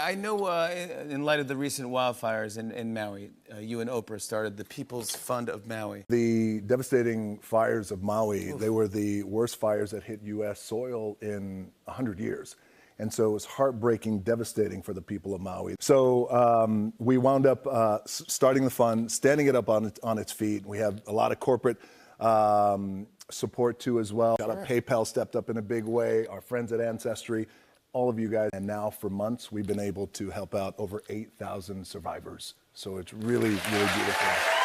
I know in light of the recent wildfires in Maui, you and Oprah started the People's Fund of Maui. The devastating fires of Maui, they were the worst fires that hit U.S. soil in 100 years. And so it was heartbreaking, devastating for the people of Maui. So we wound up starting the fund, standing it up on its feet. We have a lot of corporate support too as well. Got our PayPal stepped up in a big way, our friends at Ancestry, all of you guys. And now for months, we've been able to help out over 8,000 survivors. So it's really, really beautiful.